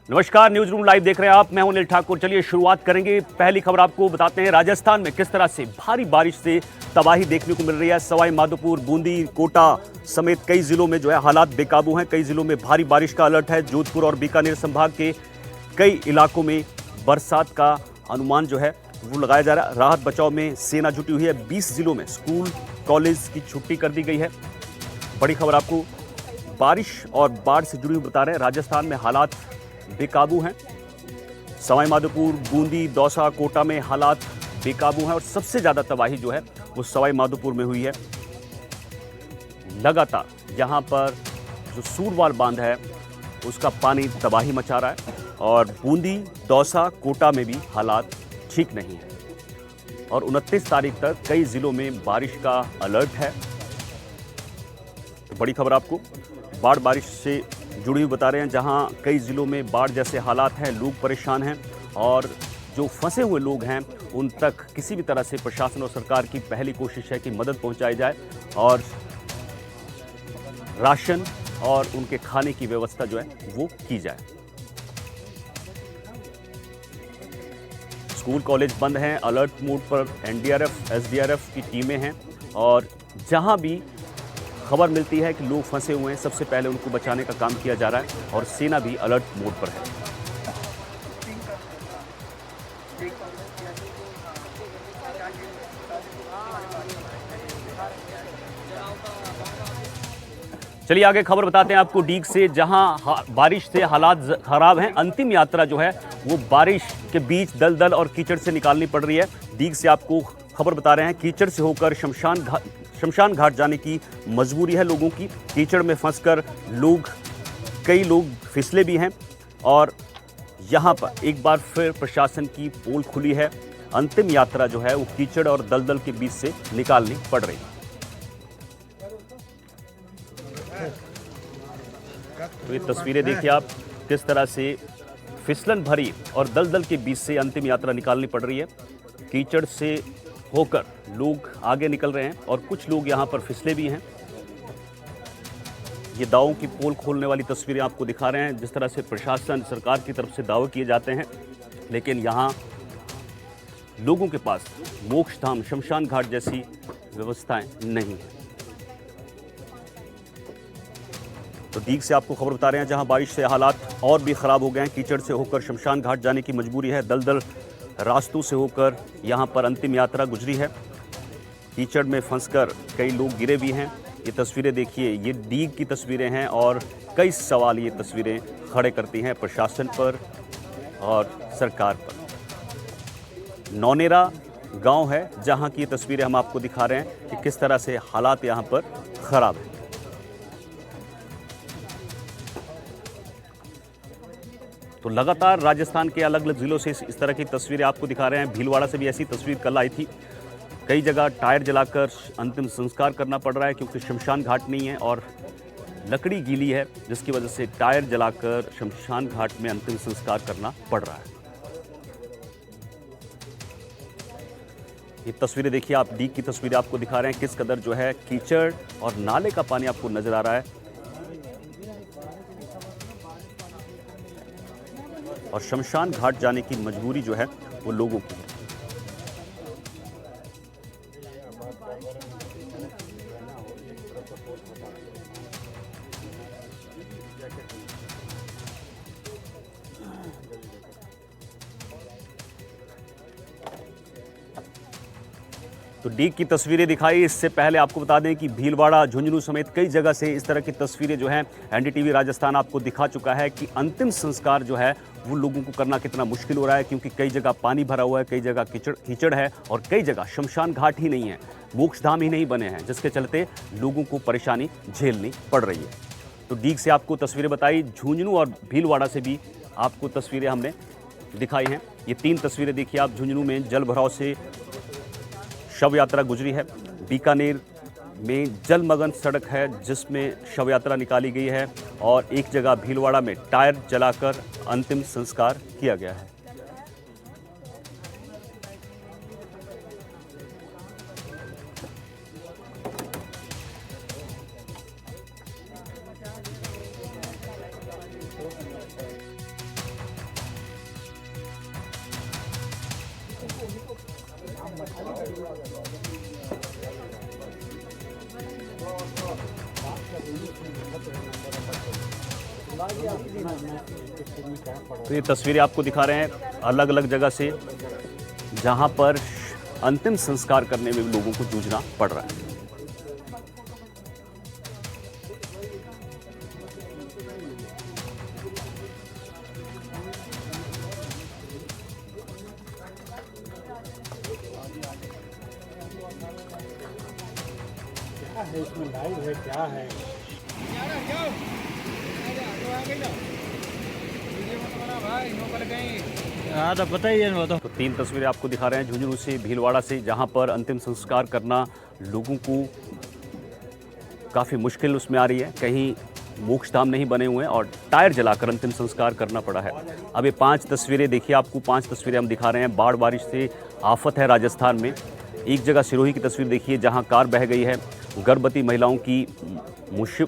नमस्कार, news room live देख रहे हैं आप। मैं हूं अनिल ठाकुर। चलिए शुरुआत करेंगे। पहली खबर आपको बताते हैं, राजस्थान में किस तरह से भारी बारिश से तबाही देखने को मिल रही है। सवाई माधोपुर, बूंदी, कोटा समेत कई जिलों में जो है हालात बेकाबू हैं। कई जिलों में भारी बारिश का अलर्ट है। जोधपुर और बीकानेर संभाग के कई इलाकों में बरसात का अनुमान जो है वो लगाया जा रहा है। राहत बचाव में सेना जुटी हुई है। 20 जिलों में स्कूल कॉलेज की छुट्टी कर दी गई है। बड़ी खबर आपको बारिश और बाढ़ से जुड़ी हुई बता रहे हैं। राजस्थान में हालात बेकाबू हैं। सवाई माधोपुर, बूंदी, दौसा, कोटा में हालात बेकाबू हैं और सबसे ज्यादा तबाही जो है वो सवाई माधोपुर में हुई है। लगातार यहां पर जो सूरवाल बांध है उसका पानी तबाही मचा रहा है और बूंदी, दौसा, कोटा में भी हालात ठीक नहीं है और 29 तारीख तक कई जिलों में बारिश का अलर्ट है। तो बड़ी खबर आपको बाढ़ बारिश से जुड़ी हुई बता रहे हैं, जहां कई जिलों में बाढ़ जैसे हालात हैं, लोग परेशान हैं और जो फंसे हुए लोग हैं उन तक किसी भी तरह से प्रशासन और सरकार की पहली कोशिश है कि मदद पहुंचाई जाए और राशन और उनके खाने की व्यवस्था जो है वो की जाए। स्कूल कॉलेज बंद हैं। अलर्ट मोड पर एनडीआरएफ, एसडीआरएफ की टीमें हैं और जहां भी खबर मिलती है कि लोग फंसे हुए हैं, सबसे पहले उनको बचाने का काम किया जा रहा है और सेना भी अलर्ट मोड पर है। चलिए आगे खबर बताते हैं आपको डीग से, जहां बारिश से हालात खराब हैं। अंतिम यात्रा जो है वो बारिश के बीच दलदल और कीचड़ से निकालनी पड़ रही है। डीग से आपको खबर बता रहे हैं, कीचड़ से होकर शमशान घाट जाने की मजबूरी है लोगों की। कीचड़ में फंसकर कई लोग फिसले भी हैं और यहां पर एक बार फिर प्रशासन की पोल खुली है। अंतिम यात्रा जो है वो कीचड़ और दलदल के बीच से निकालनी पड़ रही है। तो ये तस्वीरें देखिए आप, किस तरह से फिसलन भरी और दलदल के बीच से अंतिम यात्रा निकालनी पड़ रही है। कीचड़ से होकर लोग आगे निकल रहे हैं और कुछ लोग यहां पर फिसले भी हैं। ये दावों की पोल खोलने वाली तस्वीरें आपको दिखा रहे हैं, जिस तरह से प्रशासन, सरकार की तरफ से दावे किए जाते हैं, लेकिन यहां लोगों के पास मोक्ष धाम, शमशान घाट जैसी व्यवस्थाएं नहीं है। तो डीग से आपको खबर बता रहे हैं, जहां बारिश से हालात और भी खराब हो गए हैं। कीचड़ से होकर शमशान घाट जाने की मजबूरी है। दलदल रास्तों से होकर यहां पर अंतिम यात्रा गुजरी है। कीचड़ में फंसकर कई लोग गिरे भी हैं। ये तस्वीरें देखिए, ये डीग की तस्वीरें हैं और कई सवाल ये तस्वीरें खड़े करती हैं प्रशासन पर और सरकार पर। नौनेरा गांव है जहां की ये तस्वीरें हम आपको दिखा रहे हैं कि किस तरह से हालात यहां पर खराब हैं। तो लगातार राजस्थान के अलग अलग जिलों से इस तरह की तस्वीरें आपको दिखा रहे हैं। भीलवाड़ा से भी ऐसी तस्वीर कल आई थी। कई जगह टायर जलाकर अंतिम संस्कार करना पड़ रहा है क्योंकि शमशान घाट नहीं है और लकड़ी गीली है, जिसकी वजह से टायर जलाकर शमशान घाट में अंतिम संस्कार करना पड़ रहा है। ये तस्वीरें देखिए आप, डीग की तस्वीरें आपको दिखा रहे हैं, किस कदर जो है कीचड़ और नाले का पानी आपको नजर आ रहा है और शमशान घाट जाने की मजबूरी जो है वो लोगों की है। तो डीग की तस्वीरें दिखाई। इससे पहले आपको बता दें कि भीलवाड़ा, झुंझुनू समेत कई जगह से इस तरह की तस्वीरें जो हैं एनडीटीवी राजस्थान आपको दिखा चुका है कि अंतिम संस्कार जो है वो लोगों को करना कितना मुश्किल हो रहा है, क्योंकि कई जगह पानी भरा हुआ है, कई जगह कीचड़ है और कई जगह शमशान घाट ही नहीं है, मोक्ष धाम ही नहीं बने हैं, जिसके चलते लोगों को परेशानी झेलनी पड़ रही है। तो डीग से आपको तस्वीरें बताई, झुंझुनू और भीलवाड़ा से भी आपको तस्वीरें हमने दिखाई हैं। ये 3 तस्वीरें देखिए आप, झुंझुनू में जल भराव से शव यात्रा गुजरी है। बीकानेर में जलमग्न सड़क है जिसमें शव यात्रा निकाली गई है और एक जगह भीलवाड़ा में टायर जलाकर अंतिम संस्कार किया गया है। तो ये तस्वीरें आपको दिखा रहे हैं अलग अलग जगह से, जहां पर अंतिम संस्कार करने में भी लोगों को जूझना पड़ रहा है। क्या है इसमें, लाइव है क्या है? हाँ तो पता ही है वो तो। तो 3 तस्वीरें आपको दिखा रहे हैं झुंझुनू से, भीलवाड़ा से, जहां पर अंतिम संस्कार करना लोगों को काफ़ी मुश्किल उसमें आ रही है। कहीं मोक्षधाम नहीं बने हुए हैं और टायर जलाकर अंतिम संस्कार करना पड़ा है। अब ये 5 तस्वीरें देखिए, आपको 5 तस्वीरें हम दिखा रहे हैं। बाढ़ बारिश से आफत है राजस्थान में। एक जगह सिरोही की तस्वीर देखिए जहां कार बह गई है, गर्भवती महिलाओं की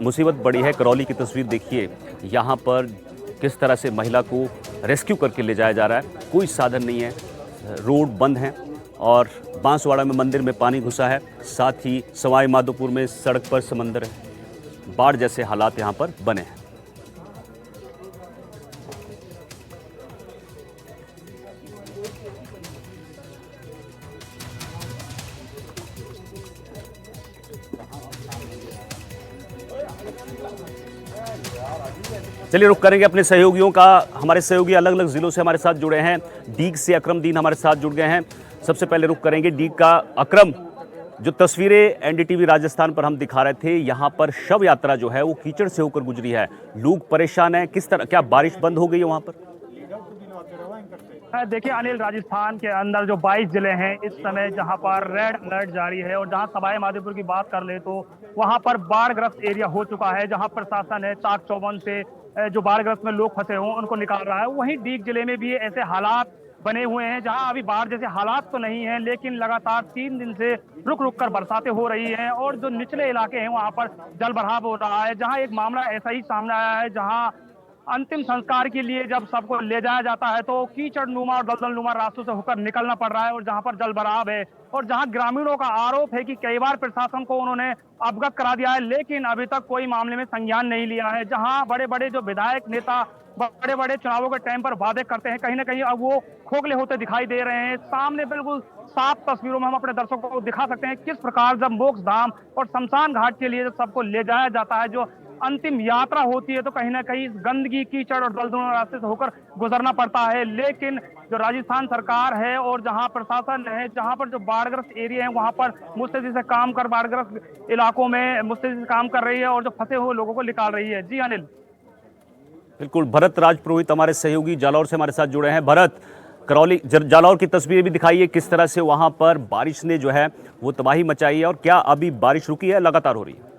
मुसीबत बड़ी है। करौली की तस्वीर देखिए, यहाँ पर किस तरह से महिला को रेस्क्यू करके ले जाया जा रहा है। कोई साधन नहीं है, रोड बंद हैं और बांसवाड़ा में मंदिर में पानी घुसा है। साथ ही सवाई माधोपुर में सड़क पर समंदर है। बाढ़ जैसे हालात यहाँ पर बने हैं। चलिए रुक करेंगे अपने सहयोगियों का। हमारे सहयोगी अलग अलग जिलों से हमारे साथ जुड़े हैं। डीग से अकरमदीन हमारे साथ जुड़ गए हैं। सबसे पहले रुक करेंगे डीग का। अकरम, जो तस्वीरें एनडीटीवी राजस्थान पर हम दिखा रहे थे, यहाँ पर शव यात्रा जो है वो कीचड़ से होकर गुजरी है। लोग परेशान हैं। किस तरह, क्या बारिश बंद हो गई है वहाँ पर? देखिए अनिल, राजस्थान के अंदर जो 22 जिले हैं इस समय जहां पर रेड अलर्ट जारी है, और जहां सवाई माधोपुर की बात कर ले तो वहां पर बाढ़ग्रस्त एरिया हो चुका है, जहां प्रशासन है चाक चौबंद से जो बाढ़ग्रस्त में लोग फंसे हों उनको निकाल रहा है। वहीं डीग जिले में भी ऐसे हालात बने हुए हैं जहां अभी बाढ़ जैसे हालात तो नहीं है, लेकिन लगातार 3 दिन से रुक रुक कर बरसातें हो रही हैं और जो निचले इलाके हैं वहां पर जल भराव हो रहा है। जहां एक मामला ऐसा ही सामने आया है, जहां अंतिम संस्कार के लिए जब सबको ले जाया जाता है तो कीचड़ नुमा और दलदल नुमा रास्तों से होकर निकलना पड़ रहा है, और जहां पर जल भराव है और जहां ग्रामीणों का आरोप है कि कई बार प्रशासन को उन्होंने अवगत करा दिया है, लेकिन अभी तक कोई मामले में संज्ञान नहीं लिया है। जहां बड़े बड़े जो विधायक नेता बड़े बड़े चुनावों के टाइम पर वादे करते हैं, कहीं ना कहीं अब वो खोखले होते दिखाई दे रहे हैं। सामने बिल्कुल साफ तस्वीरों में हम अपने दर्शकों को दिखा सकते हैं किस प्रकार जब मोक्ष धाम और शमशान घाट के लिए जब सबको ले जाया जाता है, जो अंतिम यात्रा होती है, तो कहीं ना कहीं इस गंदगी कीचड़ और दलदल रास्ते से होकर गुजरना पड़ता है। लेकिन जो राजस्थान सरकार है और जहां प्रशासन है, जहां पर जो बाढ़ग्रस्त एरिया है वहां पर मुस्तैदी से काम कर बाढ़ग्रस्त इलाकों में मुस्तैदी से काम कर रही है और जो फंसे हुए लोगों को निकाल रही है। जी अनिल। बिल्कुल, भरत राजपुरोहित हमारे सहयोगी जालौर से हमारे साथ जुड़े हैं। भरत, करौली जालौर की तस्वीरें भी दिखाइए, किस तरह से वहां पर बारिश ने जो है वो तबाही मचाई है, और क्या अभी बारिश रुकी है, लगातार हो रही है?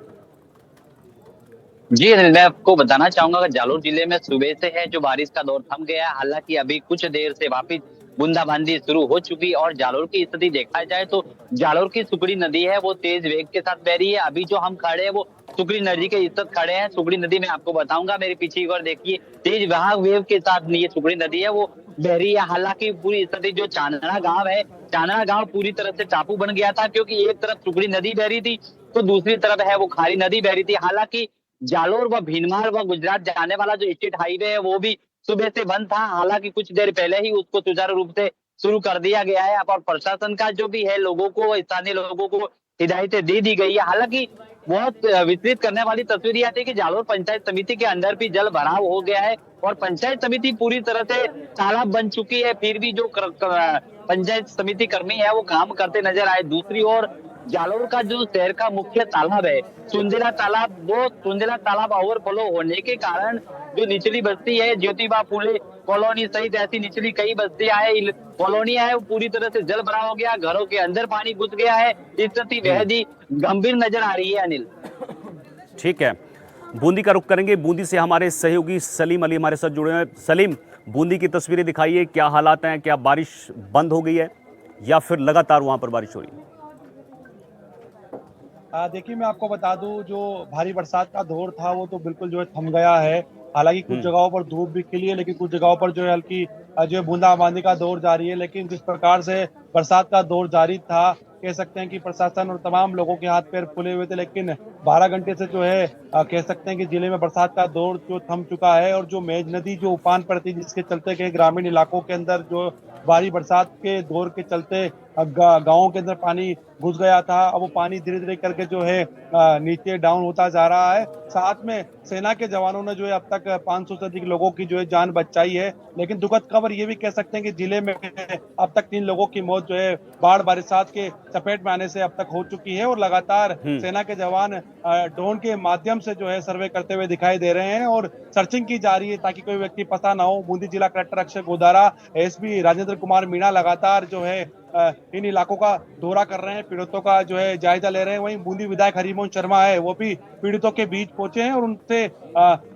जी मैं आपको बताना चाहूंगा कि जालौर जिले में सुबह से है जो बारिश का दौर थम गया है। हालांकि अभी कुछ देर से वापिस बूंदाबांदी शुरू हो चुकी है और जालौर की स्थिति देखा जाए तो जालौर की सुकड़ी नदी है वो तेज वेग के साथ बह रही है। अभी जो हम खड़े हैं वो सुकड़ी नदी के स्थित खड़े हैं। सुकड़ी नदी में आपको बताऊंगा, मेरे पीछे एक बार देखिए, तेज बहाव वेव के साथ ये सुकड़ी नदी है वो बह रही है। हालांकि पूरी स्थिति जो चांदना गांव है, चांदना गांव पूरी तरह से टापू बन गया था, क्योंकि एक तरफ सुकड़ी नदी बह रही थी तो दूसरी तरफ है वो खारी नदी बह रही थी। हालांकि जालोर व भीनमार व गुजरात जाने वाला जो स्टेट हाईवे है वो भी सुबह से बंद था। हालांकि कुछ देर पहले ही उसको सुचारू रूप से शुरू कर दिया गया है। और प्रशासन का जो भी है, लोगों को, स्थानीय लोगों को हिदायतें दे दी गई है। हालांकि बहुत विचलित करने वाली तस्वीर यह थी कि जालोर पंचायत समिति के अंदर भी जल भराव हो गया है और पंचायत समिति पूरी तरह से तालाब बन चुकी है। फिर भी जो पंचायत समिति कर्मी है वो काम करते नजर आए। दूसरी ओर जालौर का जो शहर का मुख्य तालाब है सुंदेला तालाब, वो सुंदेला तालाब ओवरफ्लो होने के कारण जो निचली बस्ती है ज्योतिबा फूले कॉलोनी सहित ऐसी निचली कई बस्तियां है, कॉलोनियां है, वो पूरी तरह से जल भरा हो गया, घरों के अंदर पानी घुस गया है। स्थिति बेहद ही गंभीर नजर आ रही है अनिल। ठीक है, बूंदी का रुख करेंगे। बूंदी से हमारे सहयोगी सलीम अली हमारे साथ जुड़े हैं। सलीम, बूंदी की तस्वीरें दिखाइए, क्या हालात हैं? क्या बारिश बंद हो गई है या फिर लगातार वहां पर बारिश हो रही है? देखिए मैं आपको बता दूं, जो भारी बरसात का दौर था वो तो बिल्कुल जो है थम गया है। हालांकि कुछ जगहों पर धूप भी खिली है, लेकिन कुछ जगहों पर जो है हल्की जो है बूंदाबांदी का दौर जारी है। लेकिन जिस प्रकार से बरसात का दौर जारी था। कह सकते हैं कि प्रशासन और तमाम लोगों के हाथ पैर फूले हुए थे, लेकिन 12 घंटे से जो है कह सकते हैं कि जिले में बरसात का दौर जो थम चुका है। और जो मेज नदी जो उफान पर थी, जिसके चलते कई ग्रामीण इलाकों के अंदर जो भारी बरसात के दौर के चलते गाँवों के अंदर पानी घुस गया था, अब वो पानी धीरे धीरे करके जो है नीचे डाउन होता जा रहा है। साथ में सेना के जवानों ने जो है अब तक 500 से अधिक लोगों की जो है जान बचाई है। लेकिन दुखद खबर ये भी कह सकते हैं कि जिले में अब तक 3 लोगों की मौत जो है बाढ़ बरसात के चपेट में आने से अब तक हो चुकी है। और लगातार सेना के जवान ड्रोन के माध्यम से जो है सर्वे करते हुए दिखाई दे रहे हैं और सर्चिंग की जा रही है ताकि कोई व्यक्ति फंसा ना हो। बूंदी जिला कलेक्टर अक्षय गोदारा, एसपी राजेंद्र कुमार मीणा लगातार जो है इन इलाकों का दौरा कर रहे हैं, पीड़ितों का जो है जायजा ले रहे हैं। वहीं बूंदी विधायक हरिमोहन शर्मा है, वो भी पीड़ितों के बीच पहुंचे हैं और उनसे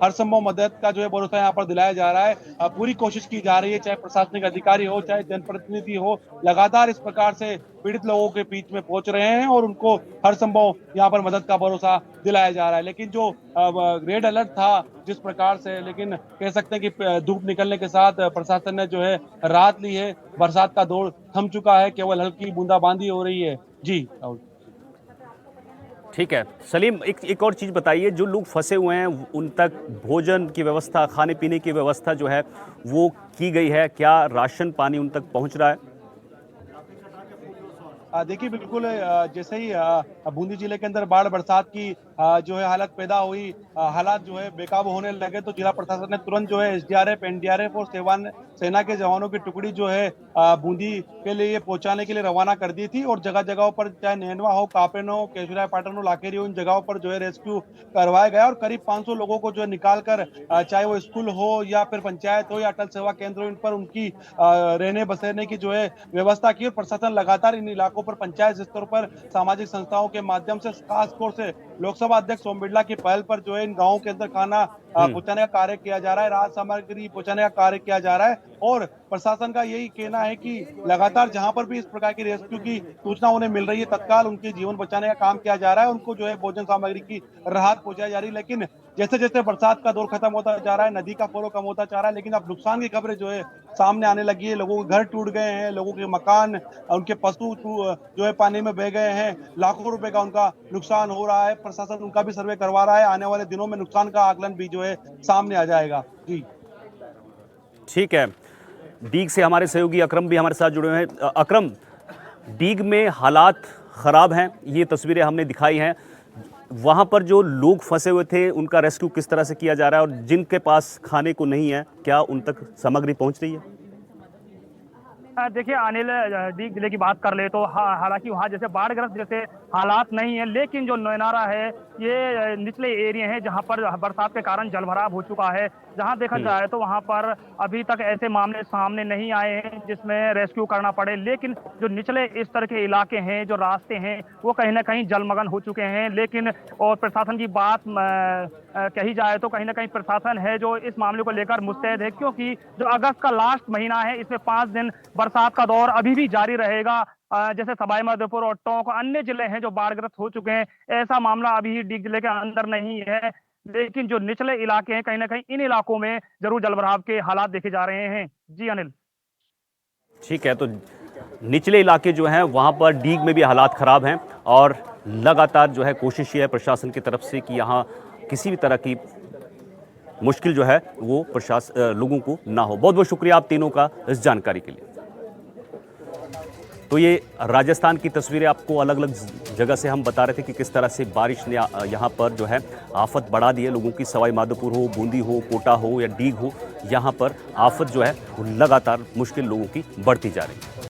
हर संभव मदद का जो है भरोसा यहाँ पर दिलाया जा रहा है। पूरी कोशिश की जा रही है, चाहे प्रशासनिक अधिकारी हो, चाहे जनप्रतिनिधि हो, लगातार इस प्रकार से पीड़ित लोगों के बीच में पहुंच रहे हैं और उनको हर संभव यहाँ पर मदद का भरोसा दिलाया जा रहा है। लेकिन जो रेड अलर्ट था जिस प्रकार से, लेकिन कह सकते हैं कि धूप निकलने के साथ प्रशासन ने जो है राहत ली है। बरसात का दौर थम चुका है, केवल हल्की बूंदाबांदी हो रही है। जी राहुल। ठीक है सलीम, एक और चीज़ बताइए, जो लोग फंसे हुए हैं उन तक भोजन की व्यवस्था, खाने पीने की व्यवस्था जो है वो की गई है? क्या राशन पानी उन तक पहुंच रहा है? देखिए बिल्कुल, जैसे ही बूंदी जिले के अंदर बाढ़ बरसात की जो है हालत पैदा हुई, हालात जो है बेकाबू होने लगे, तो जिला प्रशासन ने तुरंत जो है एसडीआरएफ, एनडीआरएफ और सेना के जवानों की टुकड़ी जो है बूंदी के लिए पहुंचाने के लिए रवाना कर दी थी। और जगह जगहों पर, चाहे नैनवा हो, कापेन हो, केशुराय पाटन हो, लाखेरी हो, इन जगहों पर जो है रेस्क्यू करवाया गया और करीब 500 लोगों को जो है निकाल कर, चाहे वो स्कूल हो या फिर पंचायत हो या अटल सेवा केंद्र हो, इन पर उनकी रहने बसेने की जो है व्यवस्था की। और प्रशासन लगातार इन इलाकों पर पंचायत स्तर पर सामाजिक संस्थाओं के माध्यम से, खासतौर से लोकसभा अध्यक्ष ओम बिरला की पहल पर जो है इन गांवों के अंदर खाना पहुंचाने का कार्य किया जा रहा है, राहत सामग्री पहुंचाने का कार्य किया जा रहा है। और प्रशासन का यही कहना है कि लगातार जहां पर भी इस प्रकार की रेस्क्यू की सूचना उन्हें मिल रही है, तत्काल उनके जीवन बचाने का काम किया जा रहा है, उनको जो है भोजन सामग्री की राहत पहुंचाई जा रही है। लेकिन जैसे जैसे बरसात का दौर खत्म होता जा रहा है, नदी का फ्लो कम होता जा रहा है, लेकिन अब नुकसान की खबरें जो है सामने आने लगी है। लोगों के घर टूट गए हैं, लोगों के मकान, उनके पशु जो है पानी में बह गए हैं, लाखों रुपए का उनका नुकसान हो रहा है। प्रशासन उनका भी सर्वे करवा रहा है, आने वाले दिनों में नुकसान का आकलन भी जो है सामने आ जाएगा। जी ठीक है, डीग से हमारे सहयोगी अकरम भी हमारे साथ जुड़े हुए हैं। अकरम, डीग में हालात खराब हैं, ये तस्वीरें हमने दिखाई हैं। वहाँ पर जो लोग फंसे हुए थे उनका रेस्क्यू किस तरह से किया जा रहा है, और जिनके पास खाने को नहीं है, क्या उन तक सामग्री पहुँच रही है? देखिए अनिल, डीग जिले की बात कर ले तो हालांकि वहाँ जैसे बाढ़ग्रस्त जैसे हालात नहीं है, लेकिन जो नैनारा है ये निचले एरिया हैं जहाँ पर बरसात के कारण जलभराव हो चुका है। जहाँ देखा जाए तो वहाँ पर अभी तक ऐसे मामले सामने नहीं आए हैं जिसमें रेस्क्यू करना पड़े, लेकिन जो निचले स्तर के इलाके हैं, जो रास्ते हैं, वो कहीं ना कहीं जलमग्न हो चुके हैं। लेकिन और प्रशासन की बात कही जाए तो कहीं ना कहीं प्रशासन है जो इस मामले को लेकर मुस्तैद है, क्योंकि जो अगस्त का लास्ट महीना है, इसमें 5 दिन बरसात का दौर अभी भी जारी रहेगा। जैसे सवाई माधोपुर और टोंक, अन्य जिले हैं जो बाढ़ग्रस्त हो चुके हैं, ऐसा मामला अभी डीग जिले के अंदर नहीं है। लेकिन जो निचले इलाके हैं, कहीं ना कहीं इन इलाकों में जरूर जलभराव के हालात देखे जा रहे हैं। जी अनिल। ठीक है, तो निचले इलाके जो हैं वहाँ पर डीग में भी हालात ख़राब हैं और लगातार जो है कोशिश ये है प्रशासन की तरफ से कि यहाँ किसी भी तरह की मुश्किल जो है वो लोगों को ना हो। बहुत बहुत शुक्रिया आप तीनों का इस जानकारी के लिए। तो ये राजस्थान की तस्वीरें आपको अलग अलग जगह से हम बता रहे थे कि किस तरह से बारिश ने यहाँ पर जो है आफत बढ़ा दी है लोगों की। सवाई माधोपुर हो, बूंदी हो, कोटा हो या डीग हो, यहाँ पर आफत जो है लगातार मुश्किल लोगों की बढ़ती जा रही है।